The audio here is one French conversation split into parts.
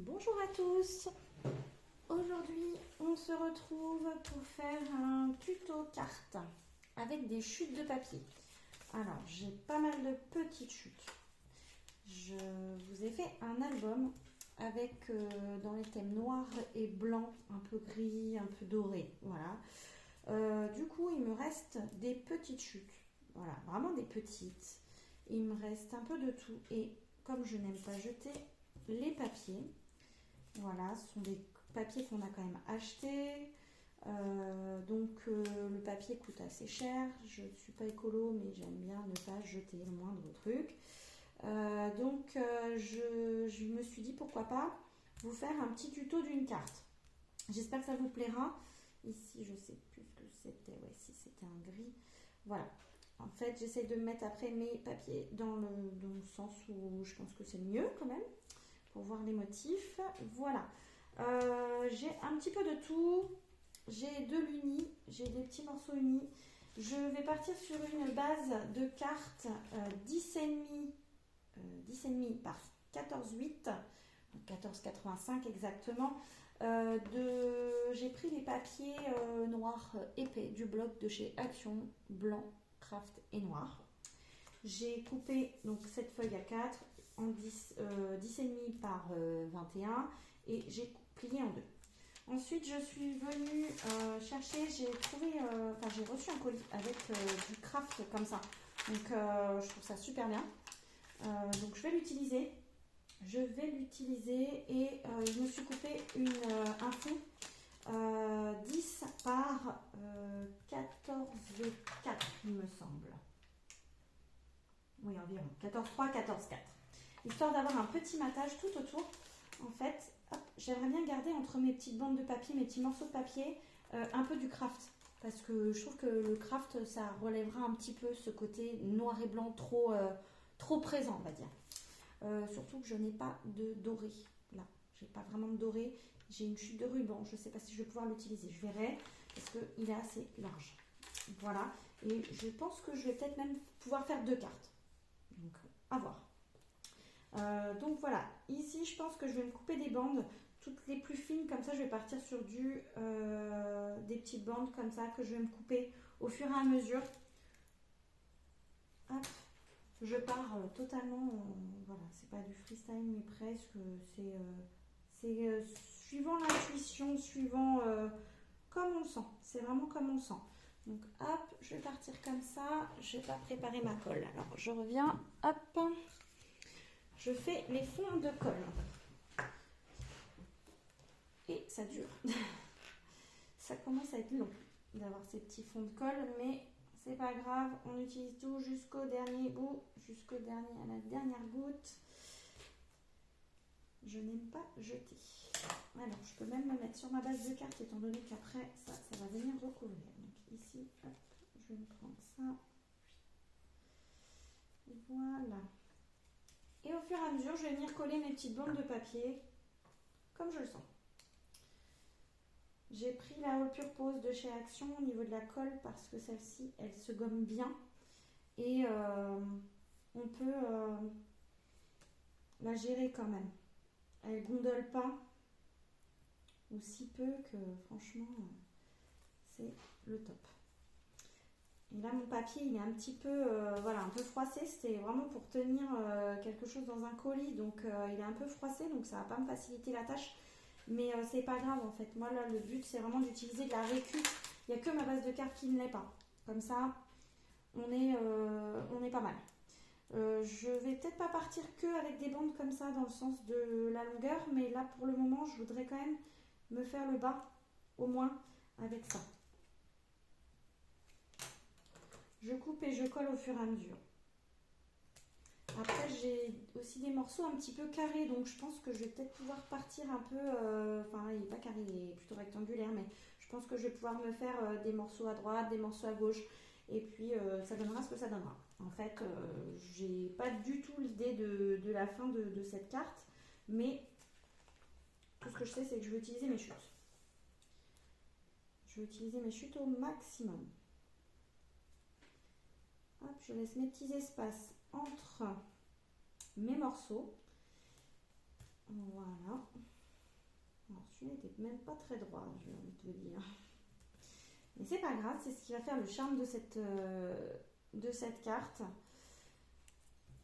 Bonjour à tous. Aujourd'hui, on se retrouve pour faire un tuto carte avec des chutes de papier. Alors, j'ai pas mal de petites chutes. Je vous ai fait un album avec dans les thèmes noir et blanc, un peu gris, un peu doré. Voilà. Du coup, il me reste des petites chutes. Voilà, vraiment des petites. Il me reste un peu de tout. Et comme je n'aime pas jeter les papiers, voilà, ce sont des papiers qu'on a quand même achetés. Le papier coûte assez cher. Je ne suis pas écolo, mais j'aime bien ne pas jeter le moindre truc. Je me suis dit pourquoi pas vous faire un petit tuto d'une carte. J'espère que ça vous plaira. Ici, je sais plus ce que c'était. Ouais, si c'était un gris. Voilà. En fait, j'essaie de mettre après mes papiers dans le sens où je pense que c'est le mieux quand même, pour voir les motifs. Voilà. J'ai un petit peu de tout. J'ai de l'uni, j'ai des petits morceaux unis. Je vais partir sur une base de cartes 10,5 par 14,8, 14,85 exactement. J'ai pris les papiers noirs épais du bloc de chez Action, blanc, craft et noir. J'ai coupé donc cette feuille A4 en 10,5 par 21 et j'ai plié en deux. Ensuite, je suis venue chercher, j'ai reçu un colis avec du craft comme ça. Donc, je trouve ça super bien. Donc, je vais l'utiliser. Et je me suis coupé un fond 10 par 14,4 il me semble. Oui, environ 14,3, 14,4. Histoire d'avoir un petit matage tout autour. En fait, j'aimerais bien garder entre mes petites bandes de papier, mes petits morceaux de papier, un peu du craft. Parce que je trouve que le craft, ça relèvera un petit peu ce côté noir et blanc trop présent, on va dire. Surtout que je n'ai pas de doré. Là, j'ai pas vraiment de doré. J'ai une chute de ruban. Je ne sais pas si je vais pouvoir l'utiliser. Je verrai parce qu'il est assez large. Voilà. Et je pense que je vais peut-être même pouvoir faire deux cartes. Donc, à voir. Donc voilà, ici je pense que je vais me couper des bandes, toutes les plus fines, comme ça je vais partir sur des petites bandes comme ça que je vais me couper au fur et à mesure. Hop, je pars totalement, voilà, c'est pas du freestyle mais presque, c'est suivant l'intuition, suivant comme on le sent, c'est vraiment comme on le sent. Donc hop, je vais partir comme ça, je vais pas préparer ma colle, alors je reviens, hop. Je fais les fonds de colle. Et ça dure. Ça commence à être long d'avoir ces petits fonds de colle, mais c'est pas grave. On utilise tout jusqu'au dernier bout, à la dernière goutte. Je n'aime pas jeter. Alors, je peux même me mettre sur ma base de carte, étant donné qu'après, ça va venir recouvrir. Donc ici, hop, je vais me prendre ça. Voilà. Et au fur et à mesure, je vais venir coller mes petites bandes de papier comme je le sens. J'ai pris la All Purpose de chez Action au niveau de la colle parce que celle-ci, elle se gomme bien. Et on peut la gérer quand même. Elle gondole pas. Ou si peu que franchement, c'est le top. Et là, mon papier, il est un petit peu, un peu froissé. C'était vraiment pour tenir quelque chose dans un colis. Donc, il est un peu froissé. Donc, ça va pas me faciliter la tâche. Mais c'est pas grave, en fait. Moi, là, le but, c'est vraiment d'utiliser de la récup. Il n'y a que ma base de carte qui ne l'est pas. Comme ça, on est pas mal. Je vais peut-être pas partir que avec des bandes comme ça dans le sens de la longueur. Mais là, pour le moment, je voudrais quand même me faire le bas, au moins, avec ça. Je coupe et je colle au fur et à mesure. Après, j'ai aussi des morceaux un petit peu carrés, donc je pense que je vais peut-être pouvoir partir un peu... il n'est pas carré, il est plutôt rectangulaire, mais je pense que je vais pouvoir me faire des morceaux à droite, des morceaux à gauche, et puis ça donnera ce que ça donnera. En fait, j'ai pas du tout l'idée de la fin de cette carte, mais tout ce que je sais, c'est que je vais utiliser mes chutes. Je vais utiliser mes chutes au maximum. Hop, je laisse mes petits espaces entre mes morceaux. Voilà. celui-là n'était même pas très droit, j'ai envie de te dire. Mais c'est pas grave, c'est ce qui va faire le charme de cette carte.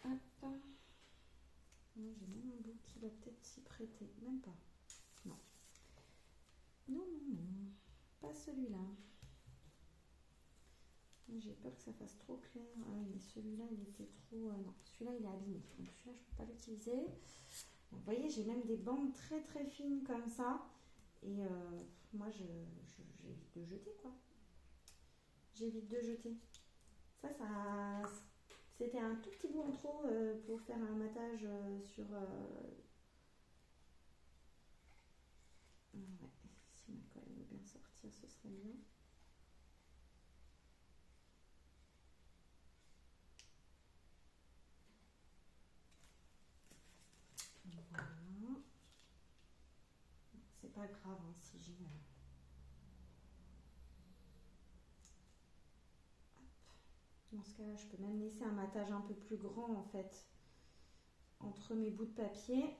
Hop. J'ai même un bout qui va peut-être s'y prêter. Même pas. Non. Non, non, non. Pas celui-là. J'ai peur que ça fasse trop clair. Ah oui, mais celui-là, il était trop... non, celui-là, il est abîmé. Donc celui-là, je ne peux pas l'utiliser. Vous voyez, j'ai même des bandes très très fines comme ça. Et moi, j'évite de jeter, quoi. J'évite de jeter. Ça c'était un tout petit bout en trop pour faire un matage sur... ouais, si ma colle veut bien sortir, ce serait bien. Voilà. C'est pas grave hein, si j'ai... Dans ce cas-là, je peux même laisser un matage un peu plus grand en fait entre mes bouts de papier.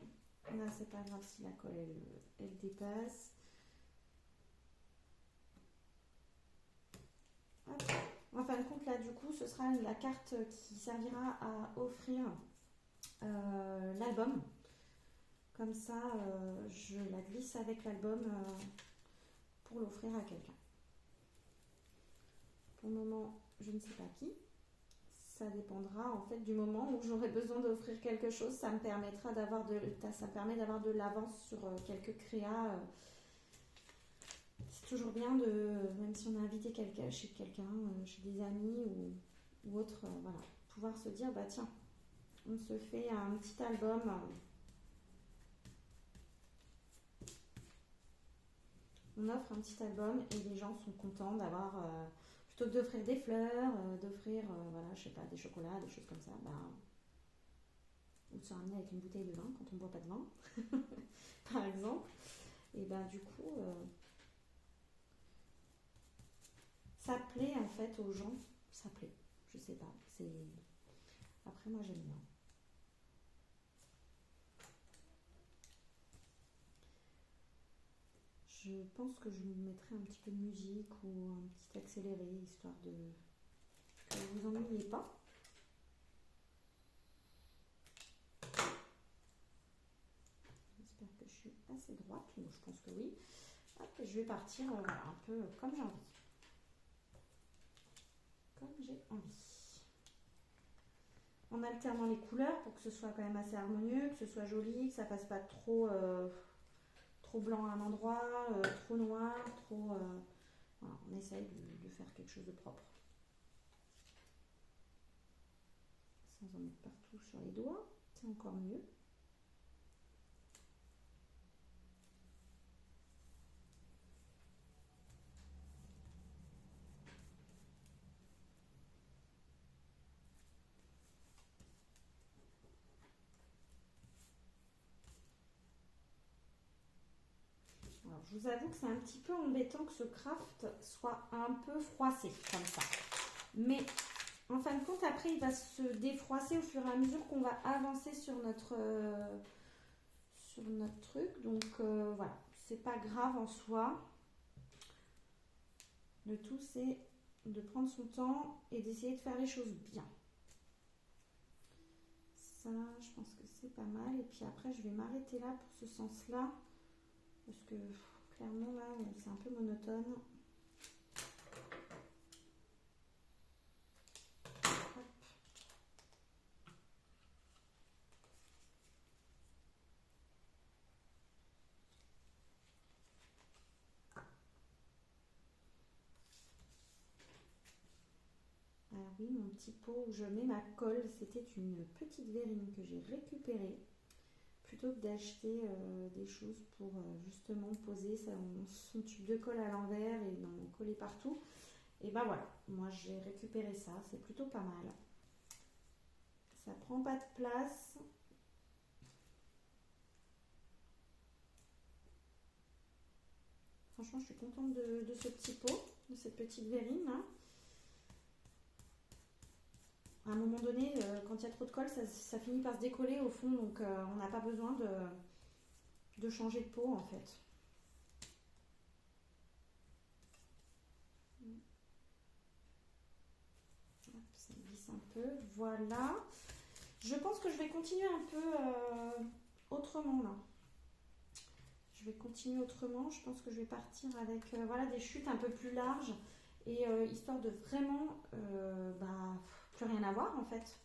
Là, c'est pas grave si la colle elle dépasse. Hop. En fin de compte, là, du coup, ce sera la carte qui servira à offrir l'album. Comme ça, je la glisse avec l'album pour l'offrir à quelqu'un. Pour le moment, je ne sais pas qui. Ça dépendra en fait du moment où j'aurai besoin d'offrir quelque chose. Ça me permettra d'avoir de l'avance sur quelques créas. C'est toujours bien même si on a invité quelqu'un chez quelqu'un, chez des amis ou autre, voilà, pouvoir se dire bah tiens, on se fait un petit album. On offre un petit album et les gens sont contents d'avoir, plutôt que d'offrir des fleurs, d'offrir, voilà, je sais pas, des chocolats, des choses comme ça, ou de se ramener avec une bouteille de vin quand on ne boit pas de vin, par exemple. Et du coup, ça plaît en fait aux gens, ça plaît, je sais pas, après moi j'aime bien. Je pense que je vous mettrai un petit peu de musique ou un petit accéléré, histoire de que vous vous ennuyiez pas. J'espère que je suis assez droite, donc je pense que oui. Hop, je vais partir un peu comme j'ai envie. Comme j'ai envie. En alternant les couleurs pour que ce soit quand même assez harmonieux, que ce soit joli, que ça fasse pas trop blanc à un endroit, trop noir, trop... voilà, on essaye de faire quelque chose de propre. Sans en mettre partout sur les doigts, c'est encore mieux. Alors, je vous avoue que c'est un petit peu embêtant que ce craft soit un peu froissé comme ça. Mais en fin de compte, après, il va se défroisser au fur et à mesure qu'on va avancer sur notre truc. Donc voilà, c'est pas grave en soi. Le tout, c'est de prendre son temps et d'essayer de faire les choses bien. Ça, je pense que c'est pas mal. Et puis après, je vais m'arrêter là pour ce sens-là. Parce que clairement, là, c'est un peu monotone. Hop. Alors oui, mon petit pot où je mets ma colle, c'était une petite verrine que j'ai récupérée. Plutôt que d'acheter des choses pour justement poser son tube de colle à l'envers et d'en coller partout. Et ben voilà, moi j'ai récupéré ça, c'est plutôt pas mal. Ça prend pas de place. Franchement, je suis contente de ce petit pot, de cette petite verrine là. À un moment donné, quand il y a trop de colle, ça finit par se décoller au fond, donc on n'a pas besoin de changer de pot en fait. peu. Voilà. Je pense que je vais continuer un peu autrement là. Je vais continuer autrement. Je pense que je vais partir avec voilà, des chutes un peu plus larges et histoire de vraiment plus rien avoir en fait.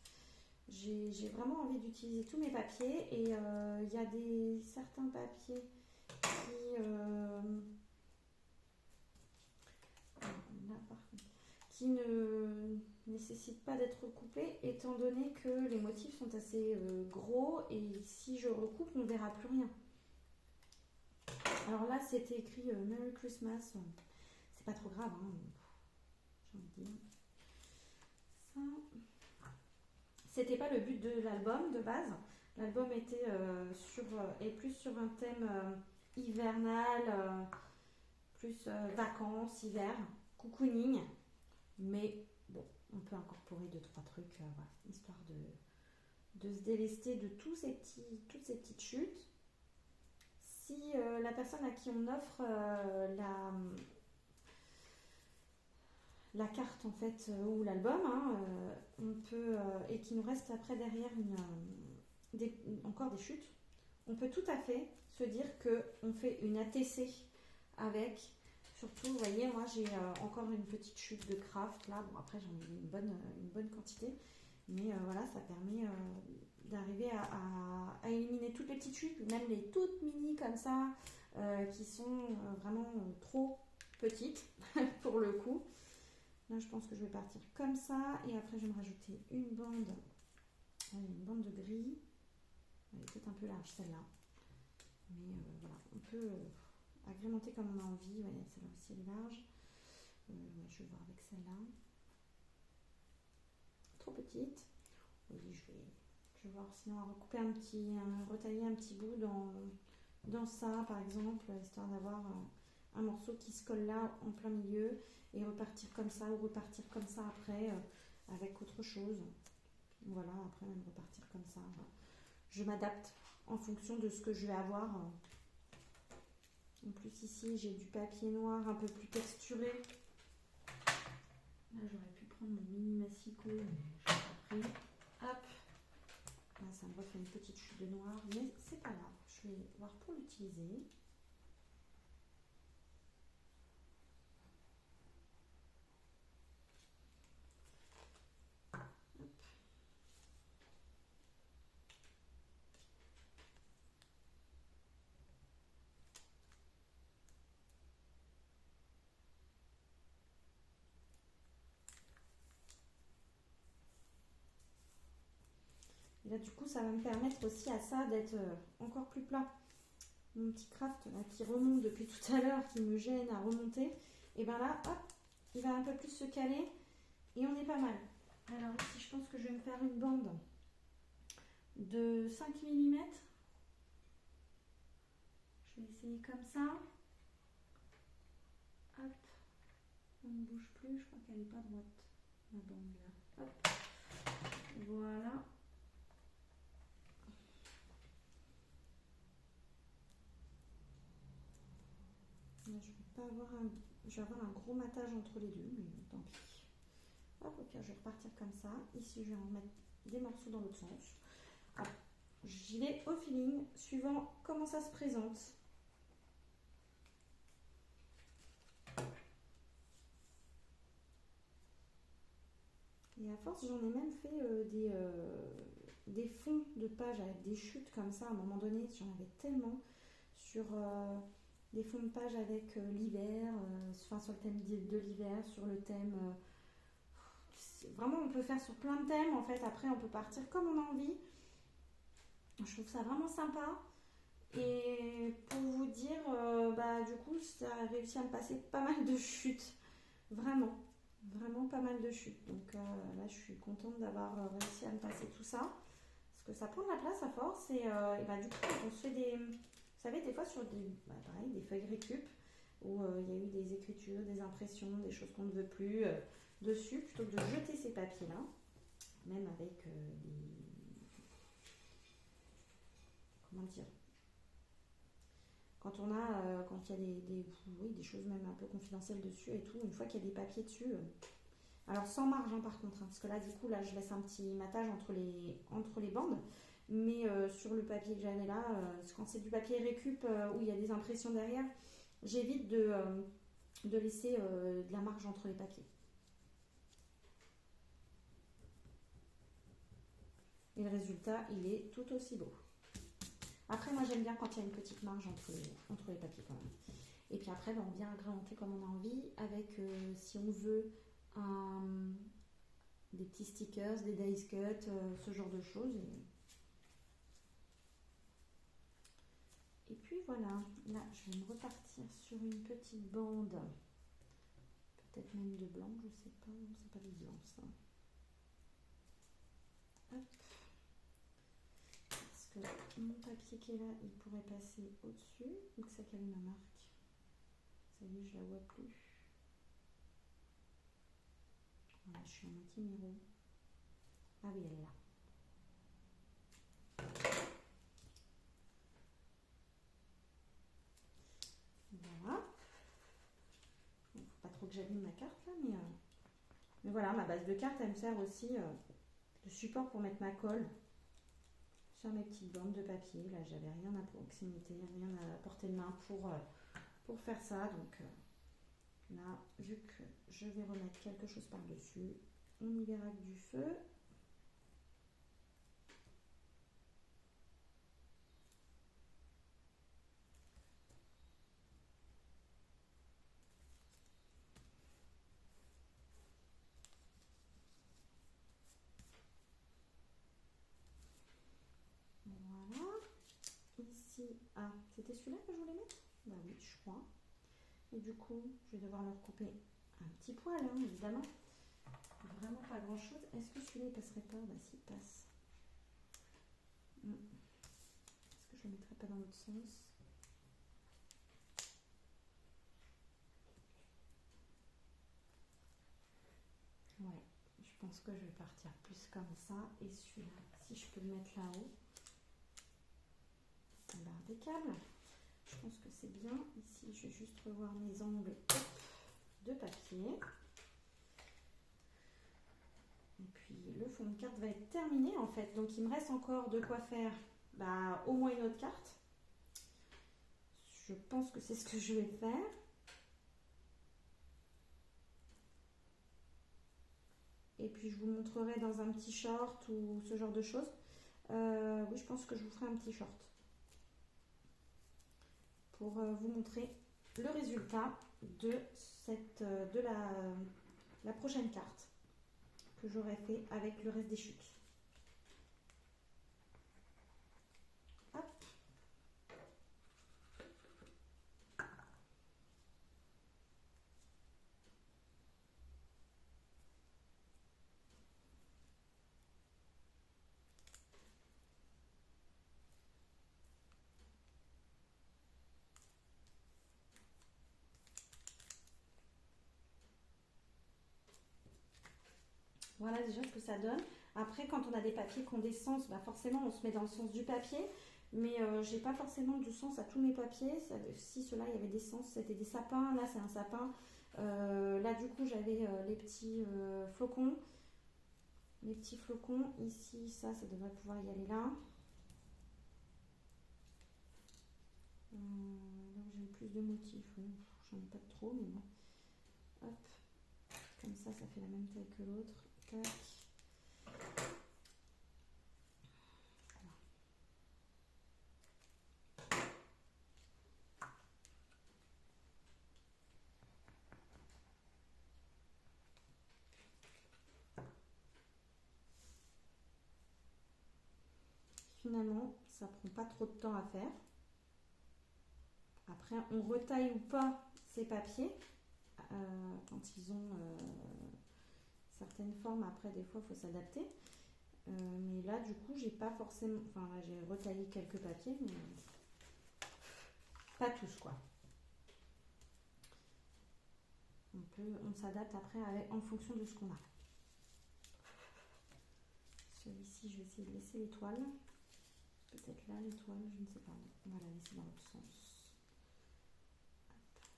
J'ai vraiment envie d'utiliser tous mes papiers et il y a certains papiers qui ne nécessitent pas d'être recoupés étant donné que les motifs sont assez gros et si je recoupe on ne verra plus rien. Alors là c'était écrit Merry Christmas, c'est pas trop grave hein, j'ai envie de dire. Ça, c'était pas le but de l'album de base. L'album était plus sur un thème hivernal, plus vacances, hiver, cocooning. Mais bon, on peut incorporer 2-3 trucs, voilà, histoire de se délester de toutes ces petites chutes. Si la personne à qui on offre la carte en fait ou l'album, hein, on peut et qu'il nous reste après derrière encore des chutes, on peut tout à fait se dire que on fait une ATC avec. Surtout, vous voyez, moi j'ai encore une petite chute de craft là. Bon après j'en ai une bonne quantité, mais voilà, ça permet d'arriver à éliminer toutes les petites chutes, même les toutes mini comme ça, qui sont vraiment trop petites pour le coup. Là, je pense que je vais partir comme ça. Et après, je vais me rajouter une bande de gris. Elle est peut-être un peu large, celle-là. Mais voilà, on peut agrémenter comme on a envie. Ouais, celle-là aussi, elle est large. Je vais voir avec celle-là. Trop petite. Oui, je vais voir sinon à recouper retailler un petit bout dans ça, par exemple, histoire d'avoir un morceau qui se colle là en plein milieu et repartir comme ça ou repartir comme ça après avec autre chose. Voilà, après même repartir comme ça. Voilà. Je m'adapte en fonction de ce que je vais avoir. En plus ici j'ai du papier noir un peu plus texturé. Là j'aurais pu prendre mon mini massicot mais je l'ai pas pris. Hop. Là ça me refait une petite chute de noir mais c'est pas grave. Je vais voir pour l'utiliser. Et là, du coup, ça va me permettre aussi à ça d'être encore plus plat. Mon petit craft là, qui remonte depuis tout à l'heure, qui me gêne à remonter, et bien là, hop, il va un peu plus se caler et on est pas mal. Alors ici, je pense que je vais me faire une bande de 5 mm. Je vais essayer comme ça. Hop, on ne bouge plus, je crois qu'elle n'est pas droite, la bande là. Hop, voilà. Là, je vais avoir un gros matage entre les deux, mais tant pis. Hop, au pire, je vais repartir comme ça. Ici, je vais en mettre des morceaux dans l'autre sens. Hop, j'y vais au feeling, suivant comment ça se présente. Et à force, j'en ai même fait des fonds de pages avec des chutes comme ça. À un moment donné, j'en avais tellement sur des fonds de pages avec l'hiver, sur le thème de l'hiver, sur le thème... vraiment, on peut faire sur plein de thèmes. En fait, après, on peut partir comme on a envie. Je trouve ça vraiment sympa. Et pour vous dire, du coup, ça a réussi à me passer pas mal de chutes. Vraiment pas mal de chutes. Donc là, je suis contente d'avoir réussi à me passer tout ça. Parce que ça prend de la place à force. Et du coup, quand on se fait des... Vous savez, des fois, sur des feuilles récup, où il y a eu des écritures, des impressions, des choses qu'on ne veut plus dessus, plutôt que de jeter ces papiers-là, même avec comment dire, quand il y a des choses même un peu confidentielles dessus et tout, une fois qu'il y a des papiers dessus, Alors sans marge hein, par contre, hein, parce que là du coup là je laisse un petit matage entre les bandes. Mais sur le papier que j'avais là, quand c'est du papier récup où il y a des impressions derrière, j'évite de laisser de la marge entre les papiers. Et le résultat, il est tout aussi beau. Après, moi j'aime bien quand il y a une petite marge entre les papiers quand même. Et puis après, on vient agrémenter comme on a envie avec, si on veut, des petits stickers, des dice cuts, ce genre de choses. Et puis voilà, là je vais me repartir sur une petite bande, peut-être même de blanc, je sais pas, non c'est pas du blanc ça. Hop. Parce que mon papier qui est là, il pourrait passer au-dessus, donc ça quelle est ma marque. Ça y est, je la vois plus. Voilà, je suis en anti-miro. Ah oui, elle est là. Voilà. Bon, faut pas trop que j'abîme ma carte là, mais voilà, ma base de carte, elle me sert aussi de support pour mettre ma colle sur mes petites bandes de papier. Là, j'avais rien à proximité, rien à portée de main pour faire ça. Donc là, vu que je vais remettre quelque chose par-dessus, on y verra que du feu. Voilà. Ici, ah, c'était celui-là que je voulais mettre? Bah oui, je crois. Et du coup, je vais devoir leur couper un petit poil, hein, évidemment. Vraiment pas grand-chose. Est-ce que celui-là, il passerait pas? Bah si, il passe. Est-ce que je le mettrais pas dans l'autre sens? Ouais, je pense que je vais partir plus comme ça. Et celui-là, si je peux le mettre là-haut. Bah, impeccable. Je pense que c'est bien. Ici, je vais juste revoir mes angles de papier. Et puis, le fond de carte va être terminé en fait. Donc, il me reste encore de quoi faire au moins une autre carte. Je pense que c'est ce que je vais faire. Et puis, je vous montrerai dans un petit short ou ce genre de choses. Oui, je pense que je vous ferai un petit short pour vous montrer le résultat de la prochaine carte que j'aurai fait avec le reste des chutes. Hop. Voilà déjà ce que ça donne. Après, quand on a des papiers qui ont des sens, forcément on se met dans le sens du papier. Mais j'ai pas forcément du sens à tous mes papiers. Si ceux-là, il y avait des sens, c'était des sapins. Là, c'est un sapin. Là, du coup, j'avais les petits flocons. Les petits flocons. Ici, ça devrait pouvoir y aller là. Là où j'ai le plus de motifs. J'en ai pas trop, mais bon. Hop. Comme ça fait la même taille que l'autre. Tac. Finalement, ça prend pas trop de temps à faire. Après, on retaille ou pas ces papiers quand ils ont certaines formes. Après, des fois, il faut s'adapter. Mais là, du coup, j'ai pas forcément... Enfin, là, j'ai retaillé quelques papiers, mais pas tous, quoi. On s'adapte après en fonction de ce qu'on a. Celui-ci, je vais essayer de laisser l'étoile. Peut-être là, l'étoile, je ne sais pas. On va la laisser dans l'autre sens.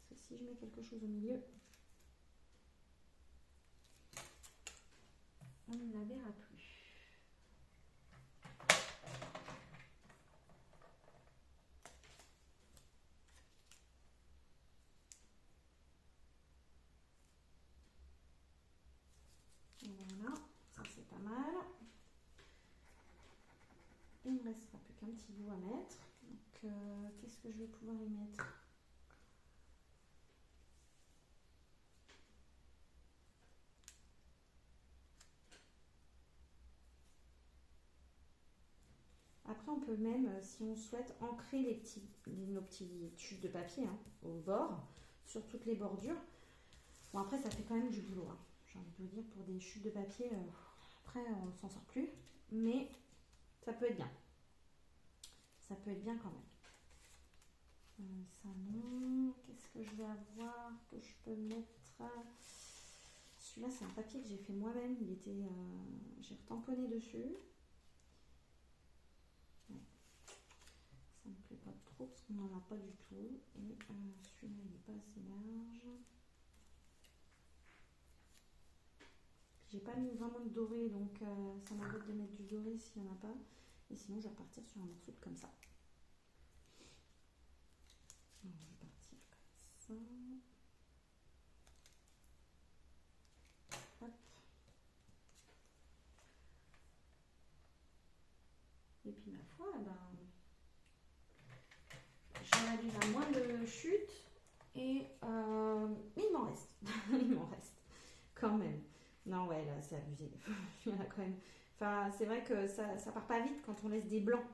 Parce que si je mets quelque chose au milieu, on ne la verra plus. Voilà, ça c'est pas mal. Il ne me restera plus qu'un petit bout à mettre. Donc, qu'est-ce que je vais pouvoir y mettre? Après, on peut même, si on souhaite, ancrer nos petits tubes de papier hein, au bord, sur toutes les bordures. Bon, après, ça fait quand même du boulot. Hein. J'ai envie de vous dire, pour des chutes de papier, après, on ne s'en sort plus. Mais ça peut être bien. Ça peut être bien quand même. Ça non. Qu'est-ce que je vais avoir que je peux mettre? Celui-là, c'est un papier que j'ai fait moi-même. J'ai retamponné dessus. Ouais. Ça me plaît pas trop parce qu'on n'en a pas du tout. Et celui-là, il n'est pas assez large. J'ai pas mis vraiment de doré, donc ça m'embête de mettre du doré s'il n'y en a pas. Et sinon, je vais repartir sur un morceau comme ça. Alors, je vais partir comme ça. Hop. Et puis ma foi, j'en ai déjà moins de chutes et il m'en reste. Il m'en reste quand même. Non, ouais, là, c'est abusé. Il y en a quand même. Enfin, c'est vrai que ça part pas vite quand on laisse des blancs.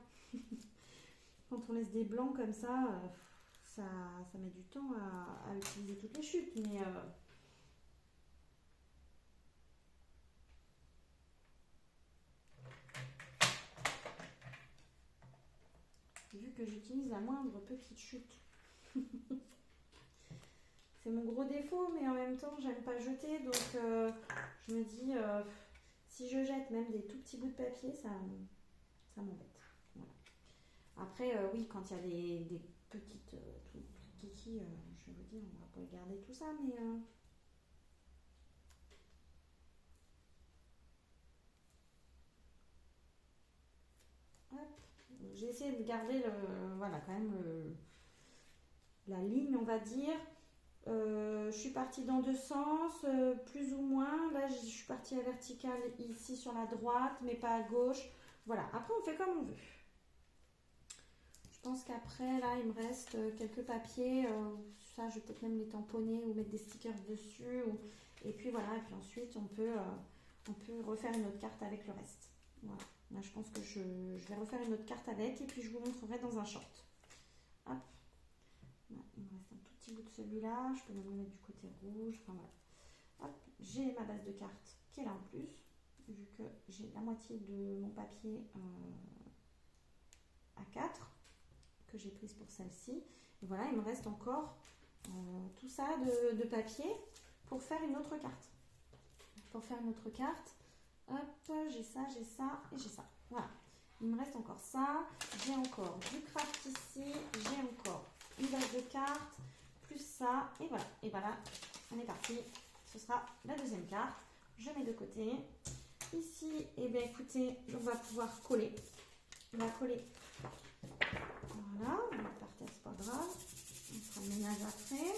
Quand on laisse des blancs comme ça, ça met du temps à utiliser toutes les chutes. Mais vu que j'utilise la moindre petite chute. C'est mon gros défaut, mais en même temps, j'aime pas jeter. Donc, je me dis, si je jette même des tout petits bouts de papier, ça m'embête. Voilà. Après, oui, quand il y a des petites kiki, je vais vous dire, on va pas garder tout ça, mais... j'ai essayé de garder voilà, quand même la ligne, on va dire. Je suis partie dans deux sens, plus ou moins. Là, je suis partie à verticale ici sur la droite, mais pas à gauche. Voilà, après on fait comme on veut. Je pense qu'après, là, il me reste quelques papiers. Ça, je vais peut-être même les tamponner ou mettre des stickers dessus. Et puis voilà, et puis ensuite, on peut refaire une autre carte avec le reste. Voilà, là, je pense que je vais refaire une autre carte avec et puis je vous montrerai dans un short. Hop. Là, il me reste un tout petit bout de celui-là. Je peux même le mettre du côté rouge. Enfin voilà. Hop, j'ai ma base de cartes qui est là en plus, vu que j'ai la moitié de mon papier A4 que j'ai prise pour celle-ci. Et voilà, il me reste encore tout ça de papier pour faire une autre carte. Pour faire une autre carte, hop, j'ai ça et j'ai ça. Voilà, il me reste encore ça. J'ai encore du craft ici, j'ai encore une base de cartes, plus ça, et voilà. Et voilà, on est parti. Ce sera la deuxième carte. Je mets de côté. Ici, et bien écoutez, on va pouvoir coller. On va coller. Voilà, on va partir, c'est pas grave. On fera le ménage après.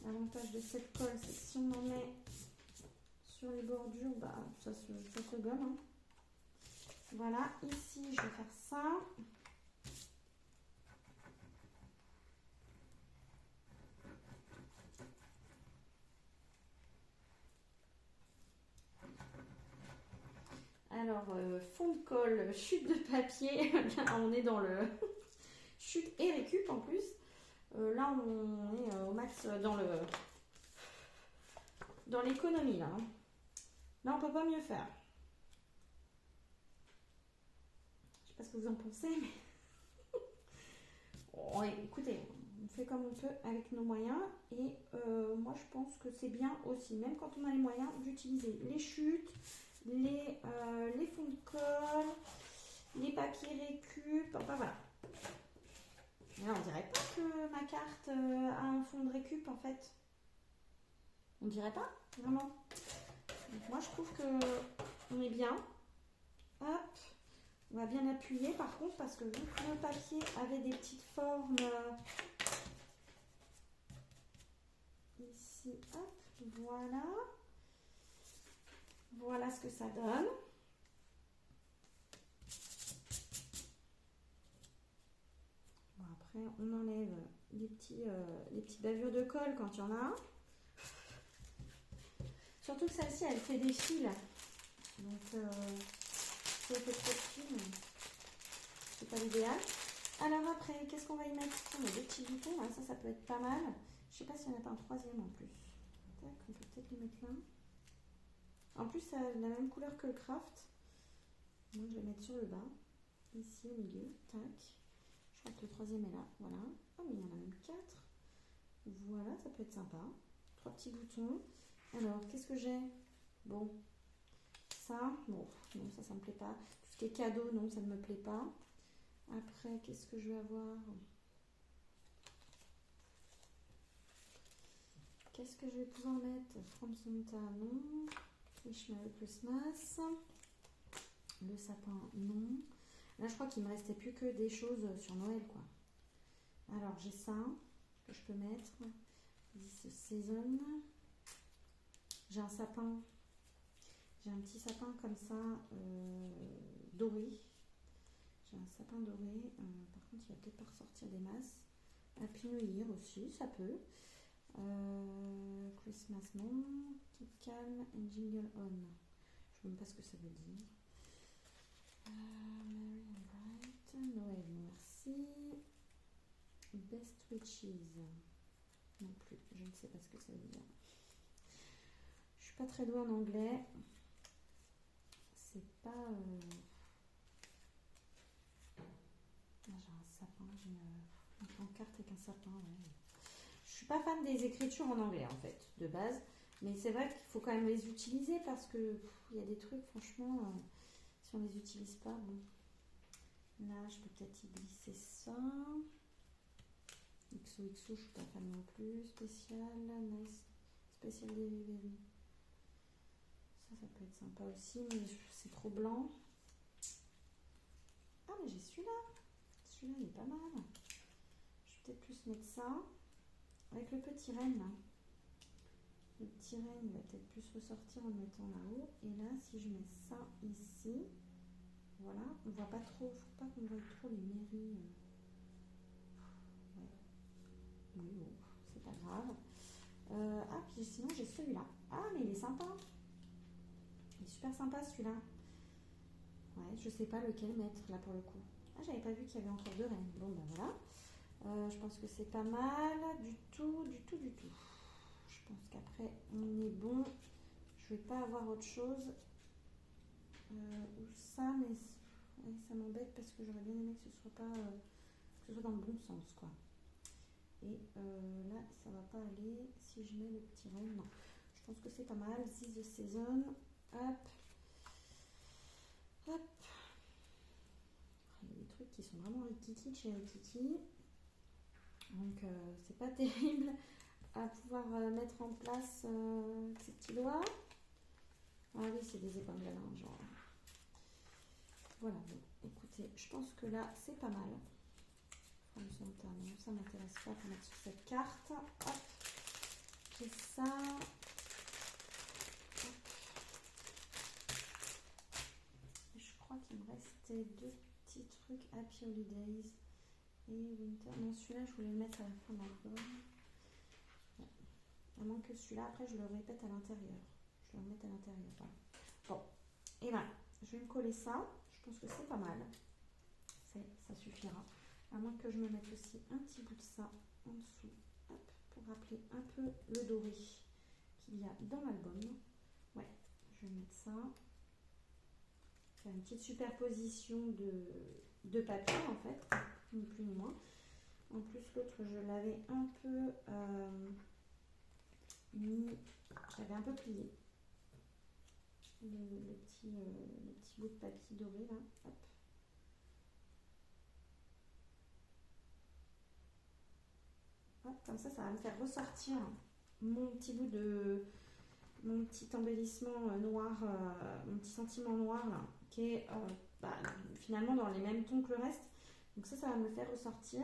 L'avantage de cette colle, c'est que si on en met sur les bordures, ça se gomme. Hein. Voilà, ici, je vais faire ça. Alors, fond de colle, chute de papier. Là, on est dans le chute et récup en plus. Là, on est au max dans l'économie. Là, là, on peut pas mieux faire. Je sais pas ce que vous en pensez, mais oh, écoutez, on fait comme on peut avec nos moyens. Et moi, je pense que c'est bien aussi, même quand on a les moyens, d'utiliser les chutes, les fonds de colle, les papiers récup, enfin voilà. Là, on dirait pas que ma carte a un fond de récup en fait. On dirait pas, vraiment. Donc moi je trouve que on est bien. Hop, on va bien appuyer par contre parce que vu que le papier avait des petites formes ici, hop, voilà. Voilà ce que ça donne. Bon, après on enlève les petites bavures de colle quand il y en a. Surtout que celle-ci elle fait des fils. Donc si elle fait trop de fils, c'est pas l'idéal. Alors après, qu'est-ce qu'on va y mettre? On a des petits boutons, hein, ça peut être pas mal. Je sais pas s'il n'y en a pas un troisième en plus. Tac, on peut peut-être les mettre là. En plus, ça a la même couleur que le craft. Donc je vais mettre sur le bas, ici au milieu. Tac. Je crois que le troisième est là. Voilà. Ah, mais il y en a même 4. Voilà, ça peut être sympa. 3 petits boutons. Alors, qu'est-ce que j'ai? Bon, ça, bon, non, ça me plaît pas. Tout ce qui est cadeau, non, ça ne me plaît pas. Après, qu'est-ce que je vais avoir? Qu'est-ce que je vais pouvoir mettre? From Santa, non. Wish Merry Christmas. Le sapin, non. Là, je crois qu'il me restait plus que des choses sur Noël, quoi. Alors, j'ai ça que je peux mettre. This season. J'ai un sapin. J'ai un petit sapin comme ça, doré. J'ai un sapin doré. Par contre, il va peut-être pas ressortir des masses. Happy New Year aussi, ça peut. Christmas, non. Keep calm and jingle on. Je ne sais même pas ce que ça veut dire. Merry and bright. Noël, merci. Best wishes. Non plus, je ne sais pas ce que ça veut dire. Je suis pas très douée en anglais. C'est pas. Là, j'ai un sapin, j'ai une pancarte avec un sapin. Ouais. Je suis pas fan des écritures en anglais en fait, de base. Mais c'est vrai qu'il faut quand même les utiliser parce que il y a des trucs, franchement, si on les utilise pas, bon. Là, je peux peut-être y glisser ça. XOXO, je suis pas fan non plus. Spécial, nice. Spécial delivery. Ça peut être sympa aussi, mais c'est trop blanc. Ah, mais j'ai celui-là. Celui-là, il est pas mal. Je vais peut-être plus mettre ça. Avec le petit renne, là. Le petit renne, il va peut-être plus ressortir en le mettant là-haut. Et là, si je mets ça ici, voilà, on voit pas trop. Faut pas qu'on voie trop les mairies. Ouais. Oui, bon, c'est pas grave. Ah, puis sinon, j'ai celui-là. Ah, mais il est sympa. Il est super sympa, celui-là. Ouais, je sais pas lequel mettre, là, pour le coup. Ah, j'avais pas vu qu'il y avait encore 2 rennes. Bon, ben voilà. Je pense que c'est pas mal. Du tout. Je pense qu'après, on est bon. Je vais pas avoir autre chose. Ou ça, mais ouais, ça m'embête parce que j'aurais bien aimé que ce soit pas... que ce soit dans le bon sens, quoi. Et là, ça va pas aller. Si je mets le petit renne, non. Je pense que c'est pas mal. This is the season. Hop. Hop. Il y a des trucs qui sont vraiment rikiki chez Rikiki. Donc, c'est pas terrible à pouvoir mettre en place ces petits doigts. Ah oui, c'est des épingles à linge, genre. Voilà, bon, écoutez, je pense que là, c'est pas mal. Non, ça m'intéresse pas pour mettre sur cette carte. Hop, j'ai ça. Hop. Je crois qu'il me restait 2 petits trucs. Happy Holidays et Winter. Non, celui-là, je voulais le mettre à la fin de l'album. Ouais. À moins que celui-là, après, je le répète à l'intérieur. Je le remette à l'intérieur. Voilà. Bon, et voilà. Je vais me coller ça. Je pense que c'est pas mal. Ça suffira. À moins que je me mette aussi un petit bout de ça en dessous. Hop, pour rappeler un peu le doré qu'il y a dans l'album. Ouais, je vais mettre ça. Faire une petite superposition de papier en fait, ni plus ni moins. En plus, l'autre, je l'avais un peu mis, j'avais un peu plié le petit bout de papier doré là. Hop. Hop, comme ça va me faire ressortir mon petit bout de... mon petit embellissement noir, mon petit sentiment noir là, qui est finalement dans les mêmes tons que le reste. Donc ça va me le faire ressortir.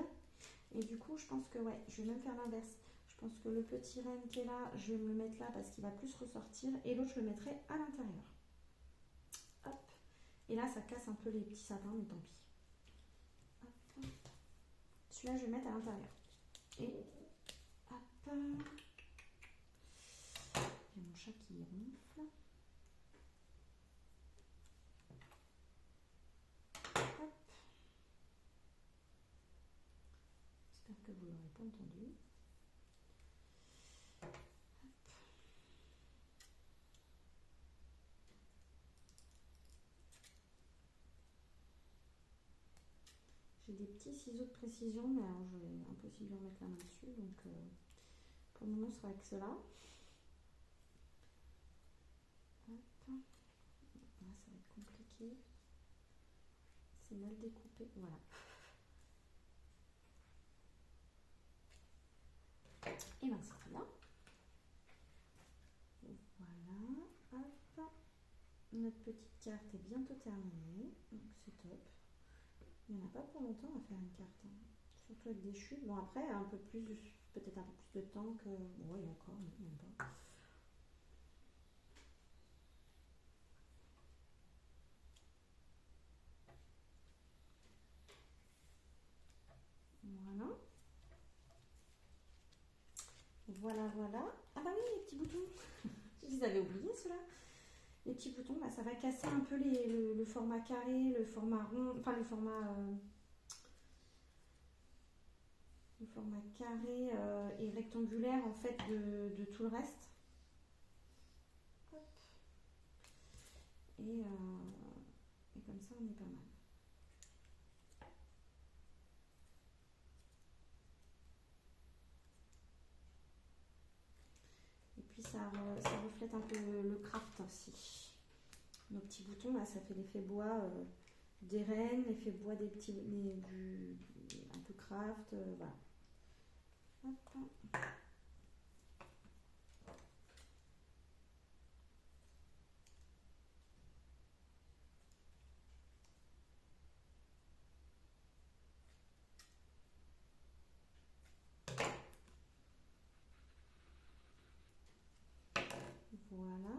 Et du coup, je pense que ouais, je vais même faire l'inverse. Je pense que le petit renne qui est là, je vais me le mettre là parce qu'il va plus ressortir. Et l'autre, je le mettrai à l'intérieur. Hop. Et là, ça casse un peu les petits sapins, mais tant pis. Hop. Celui-là, je vais le mettre à l'intérieur. Et hop. J'ai mon chat qui ronfle. Hop. J'espère que vous ne l'aurez pas entendu. J'ai des petits ciseaux de précision, mais alors impossible de remettre la main dessus, donc pour le moment, ce sera avec cela. Hop. Là, ça va être compliqué. C'est mal découpé, voilà. Et bien, c'est très bien. Voilà, hop. Notre petite carte est bientôt terminée, donc c'est top. Il n'y en a pas pour longtemps à faire une carte, hein. Surtout avec des chutes. Bon, après, un peu plus, peut-être un peu plus de temps que... Bon, il y a encore, mais même pas. Voilà. Voilà, voilà. Ah bah oui, les petits boutons. Je les avais oubliés, ceux-là. Les petits boutons, bah, ça va casser un peu le format carré, le format rond, enfin le format carré et rectangulaire en fait de tout le reste. Hop. Et comme ça, on est pas mal. Et puis ça reflète un peu le craft aussi. Nos petits boutons, là, ça fait l'effet bois des rennes, l'effet bois des petits, un peu craft, voilà. Hop. Voilà.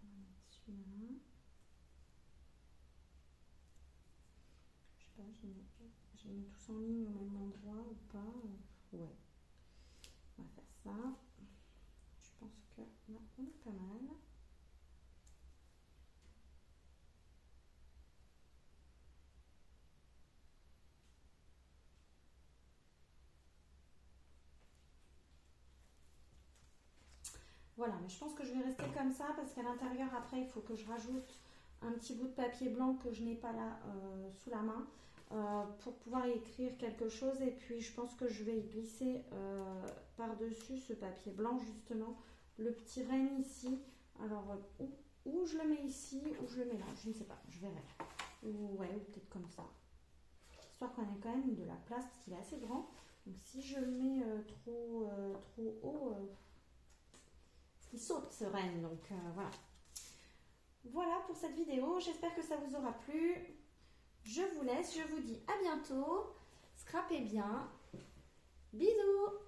On va mettre celui-là. Je sais pas, je les mets tous en ligne au même endroit ou pas. Ouais. On va faire ça. Je pense que là, on est pas mal. Voilà, mais je pense que je vais rester comme ça parce qu'à l'intérieur, après, il faut que je rajoute un petit bout de papier blanc que je n'ai pas là sous la main pour pouvoir y écrire quelque chose. Et puis, je pense que je vais y glisser par-dessus ce papier blanc, justement, le petit renne ici. Alors, où je le mets ici, ou je le mets là, je ne sais pas, je verrai. Ou peut-être comme ça. Histoire qu'on ait quand même de la place parce qu'il est assez grand. Donc, si je le mets trop haut... il saute ce renne, donc voilà. Voilà pour cette vidéo, j'espère que ça vous aura plu. Je vous laisse, je vous dis à bientôt. Scrapez bien. Bisous.